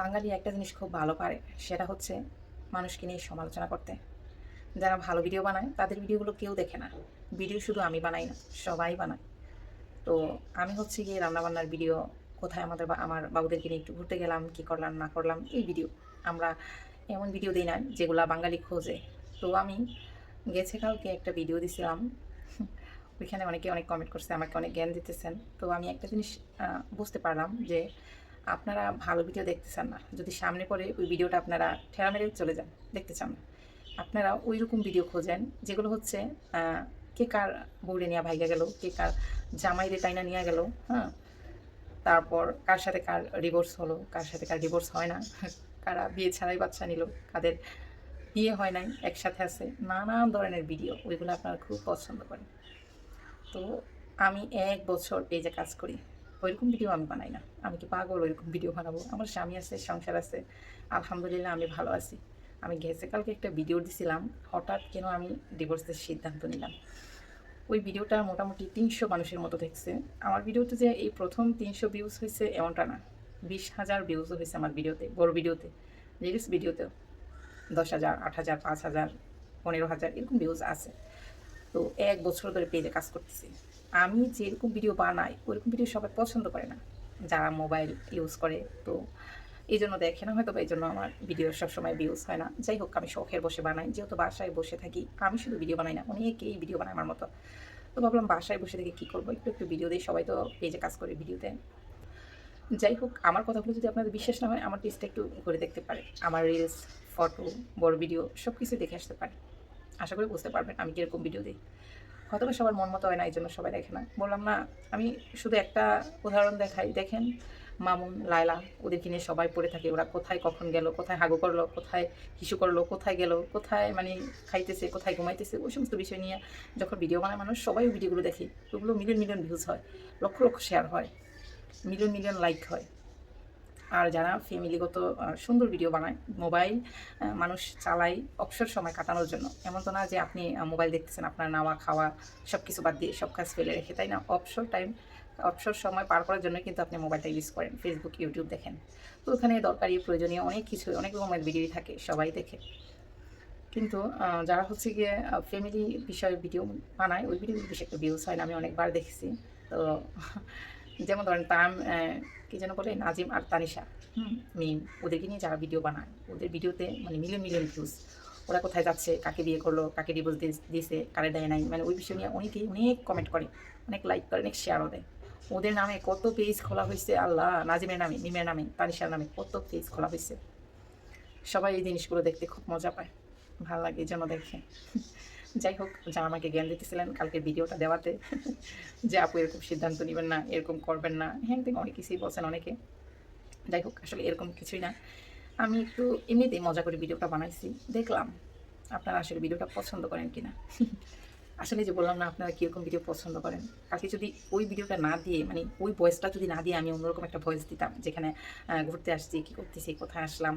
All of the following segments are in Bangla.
বাঙালি একটা জিনিস খুব ভালো পারে, সেটা হচ্ছে মানুষকে নিয়ে সমালোচনা করতে। যারা ভালো ভিডিও বানায় তাদের ভিডিওগুলো কেউ দেখে না। ভিডিও শুধু আমি বানাই না, সবাই বানায়। তো আমি হচ্ছে গিয়ে রান্নাবান্নার ভিডিও, কোথায় আমাদের বা আমার বাবুদেরকে নিয়ে একটু ঘুরতে গেলাম, কী করলাম না করলাম, এই ভিডিও। আমরা এমন ভিডিও দিই না যেগুলা বাঙালি খোঁজে। তো আমি গেছে কালকে একটা ভিডিও দিছিলাম, ওইখানে অনেকে অনেক কমেন্ট করছে, আমাকে অনেক জ্ঞান দিতেছেন। তো আমি একটা জিনিস বুঝতে পারলাম যে আপনারা ভালো ভিডিও দেখতেছেন না। যদি সামনে পড়ে ওই ভিডিওটা আপনারা ঠেলা মেরে চলে যান, দেখতে চান না। আপনারা ওই রকম ভিডিও খোঁজেন যেগুলো হচ্ছে কে কার বউরে নিয়ে ভাইগা গেল, কে কার জামাইরে টাইনা নিয়ে গেল, হ্যাঁ, তারপর কার সাথে কার ডিভোর্স হলো, কার সাথে কার ডিভোর্স হয় না, কারা বিয়ে ছাড়াই বাচ্চা নিল, কাদের বিয়ে হয় নাই একসাথে আছে, নানান ধরনের ভিডিও, ওইগুলো আপনারা খুব পছন্দ করেন। তো আমি 1 বছর পেজে কাজ করি, ওইরকম ভিডিও আমি বানাই না। আমি কি পাগল ওইরকম ভিডিও বানাবো? আমার স্বামী আছে, সংসার আছে, আলহামদুলিল্লাহ আমি ভালো আছি। আমি গেছে কালকে একটা ভিডিও দিছিলাম, হঠাৎ কেন আমি ডিভোর্সের সিদ্ধান্ত নিলাম। ওই ভিডিওটা মোটামুটি 300 মানুষের মতো দেখছে। আমার ভিডিওতে যে এই প্রথম 300 ভিউজ হয়েছে এমনটা না, 20,000 ভিউজও হয়েছে আমার ভিডিওতে, বড় ভিডিওতে, রিলস ভিডিওতেও 10,000, 8,000, 5,000, 15,000 এরকম ভিউজ আছে। তো 1 বছর ধরে পেজে কাজ করতেছি। আমি যেরকম ভিডিও বানাই ওইরকম ভিডিও সবাই পছন্দ করে না, যারা মোবাইল ইউজ করে। তো এই জন্য দেখে না হয়তো, বা এই জন্য আমার ভিডিও সবসময় ভিউজ হয় না। যাই হোক, আমি শখের বসে বানাই, যেহেতু বাসায় বসে থাকি। আমি শুধু ভিডিও বানাই না, অনেকেই ভিডিও বানায় আমার মতো। তো ভাবলাম বাসায় বসে থেকে কী করবো, একটু একটু ভিডিও দিই, সবাই তো পেজে কাজ করে ভিডিওতে। যাই হোক, আমার কথাগুলো যদি আপনাদের বিশ্বাস না হয়, আমার পেজটা একটু ঘুরে দেখতে পারে। আমার রিলস, ফটো, বড় ভিডিও সব কিছু দেখে আসতে পারে। আশা করি বুঝতে পারবেন আমি কীরকম ভিডিও দিই। হয়তোবা সবার মন মতো হয় না, এই জন্য সবাই দেখে না। বললাম না, আমি শুধু একটা উদাহরণ দেখাই। দেখেন, মামুন, লায়লা, ওদেরকে নিয়ে সবাই পড়ে থাকে। ওরা কোথায় কখন গেল, কোথায় হাগু করলো, কোথায় হিসু করলো, কোথায় গেল, কোথায় মানে খাইতেছে, কোথায় ঘুমাইতেছে, ওই সমস্ত বিষয় নিয়ে যখন ভিডিও বানায় মানুষ, সবাই ওই ভিডিওগুলো দেখে। ওগুলো মিলিয়ন মিলিয়ন ভিউজ হয়, লক্ষ লক্ষ শেয়ার হয়, মিলিয়ন মিলিয়ন লাইক হয়। আর যারা ফ্যামিলিগত সুন্দর ভিডিও বানায়, মোবাইল মানুষ চালায় অবসর সময় কাটানোর জন্য। এমন তো না যে আপনি মোবাইল দেখতেছেন আপনার নাওয়া খাওয়া সব কিছু বাদ দিয়ে, সব কাজ ফেলে রেখে, তাই না? অবসর সময় পার করার জন্য কিন্তু আপনি মোবাইলটা ইউজ করেন, ফেসবুক, ইউটিউব দেখেন। তো ওখানে দরকারি প্রয়োজনীয় অনেক কিছু, অনেক রকমের ভিডিওই থাকে, সবাই দেখে। কিন্তু যারা হচ্ছে গিয়ে ফ্যামিলি বিষয়ে ভিডিও বানায়, ওই ভিডিও বেশি একটা ভিউজ হয় না, আমি অনেকবার দেখেছি। তো যেমন ধরেন কী যেন বলে, নাজিম আর তানিশা, মিম, ওদেরকে নিয়ে যারা ভিডিও বানায়, ওদের ভিডিওতে মানে মিলিয়ন মিলিয়ন ভিউজ। ওরা কোথায় যাচ্ছে, কাকে বিয়ে করলো, কাকে ডিভোর্স দিয়েছে, কারে দেয় নাই, মানে ওই বিষয় নিয়ে অনেকেই অনেক কমেন্ট করে, অনেক লাইক করে, অনেক শেয়ারও দেয়। ওদের নামে কত পেজ খোলা হয়েছে আল্লাহ! নাজিমের নামে, মিমের নামে, তানিশার নামে কত পেজ খোলা হয়েছে। সবাই এই জিনিসগুলো দেখতে খুব মজা পায়, ভাল লাগে, এই জন্য দেখে। যাই হোক, যারা আমাকে জ্ঞান দিতেছিলেন কালকের ভিডিওটা দেওয়াতে, যে আপু এরকম সিদ্ধান্ত নেবেন না, এরকম করবেন না, হ্যাঁ থেকে অনেক কিছুই বলছেন অনেকে। যাই হোক, আসলে এরকম কিছুই না। আমি একটু এমনিতেই মজা করে ভিডিওটা বানাইছি, দেখলাম আপনারা আসলে ভিডিওটা পছন্দ করেন কিনা। আসলে যে বললাম না, আপনারা কীরকম ভিডিও পছন্দ করেন। কালকে যদি ওই ভিডিওটা না দিয়ে, মানে ওই ভয়েসটা যদি না দিয়ে আমি অন্যরকম একটা ভয়েস দিতাম, যেখানে ঘুরতে আসছি, কী করতেছি, কোথায় আসলাম,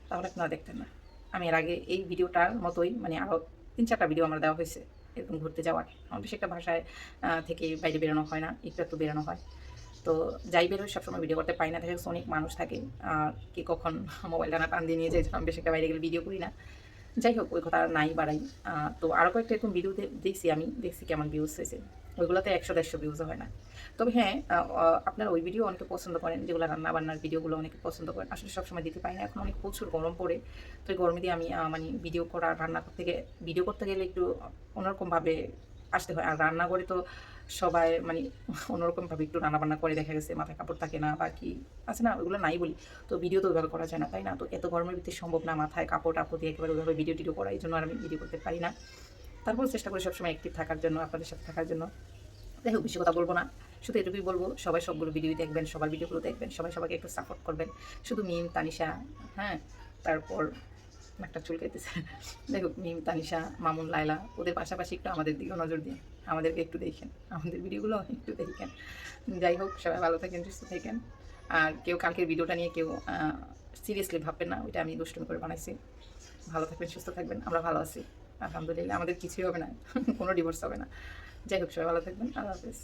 তাহলে আপনারা দেখতেন না। আমি এর আগে এই ভিডিওটার মতোই মানে আরও 3-4টা ভিডিও আমার দেওয়া হয়েছে এরকম ঘুরতে যাওয়ার। আমার বেশি একটা বাসায় থেকে বাইরে বেরোনো হয় না, একটু একটু বেরোনো হয়। তো যাই বেরোয় সবসময় ভিডিও করতে পারি না, দেখা যাচ্ছে অনেক মানুষ থাকে, কে কখন মোবাইলটা না টান দিয়ে নিয়ে যায়, আমি বেশি একটা বাইরে গেলে ভিডিও করি না। যাই হোক, ওই কথা আর নাই বাড়াই। তো আরও কয়েকটা এরকম ভিডিও দেখছি, আমি দেখছি কেমন ভিউজ হয়েছে। ওইগুলোতে 100-150 ভিউজও হয় না। তবে হ্যাঁ, আপনারা ওই ভিডিও অনেকে পছন্দ করেন, যেগুলো রান্নাবান্নার ভিডিওগুলো অনেকে পছন্দ করেন। আসলে সবসময় দিতে পারি না, এখন অনেক প্রচুর গরম পড়ে। তো এই গরমে দিয়ে আমি মানে ভিডিও করা, রান্না করতে গিয়ে, ভিডিও করতে গেলে একটু অন্যরকমভাবে আসতে হয়। আর রান্নাঘরে তো সবাই মানে অন্যরকমভাবে একটু রান্নাবান্না করে, দেখা গেছে মাথায় কাপড় থাকে না বা কি আছে না, ওইগুলো নাই বলি। তো ভিডিও তো ওইভাবে করা যায় না, তাই না? তো এত গরমের ভিতরে সম্ভব না মাথায় কাপড় টাপড় দিয়ে একেবারে ওইভাবে ভিডিও টিডিও করা, এই জন্য আর আমি ভিডিও করতে পারি না। তারপর চেষ্টা করি সবসময় অ্যাক্টিভ থাকার জন্য, আপনাদের সাথে থাকার জন্য। যাই হোক, বেশি কথা বলবো না, শুধু এটুকুই বলবো, সবাই সবগুলো ভিডিওই দেখবেন, সবার ভিডিওগুলো দেখবেন, সবাই সবাইকে একটু সাপোর্ট করবেন। শুধু মিম, তানিশা, হ্যাঁ, তারপর একটা চুলকাইতেছে। যাই হোক, মিম, তানিশা, মামুন, লায়লা, ওদের পাশাপাশি একটু আমাদের দিকেও নজর দিন, আমাদেরকে একটু দেখেন, আমাদের ভিডিওগুলো একটু দেখেন। যাই হোক, সবাই ভালো থাকেন, সুস্থ থাকেন। আর কেউ কালকের ভিডিওটা নিয়ে কেউ সিরিয়াসলি ভাববেন না, ওইটা আমি দুষ্টুমি করে বানাইছি। ভালো থাকবেন, সুস্থ থাকবেন, আমরা ভালো আছি আলহামদুলিল্লাহ, আমাদের কিছুই হবে না, কোনো ডিভোর্স হবে না। যাই হোক, সবাই ভালো থাকবেন, আল্লাহ হাফেজ।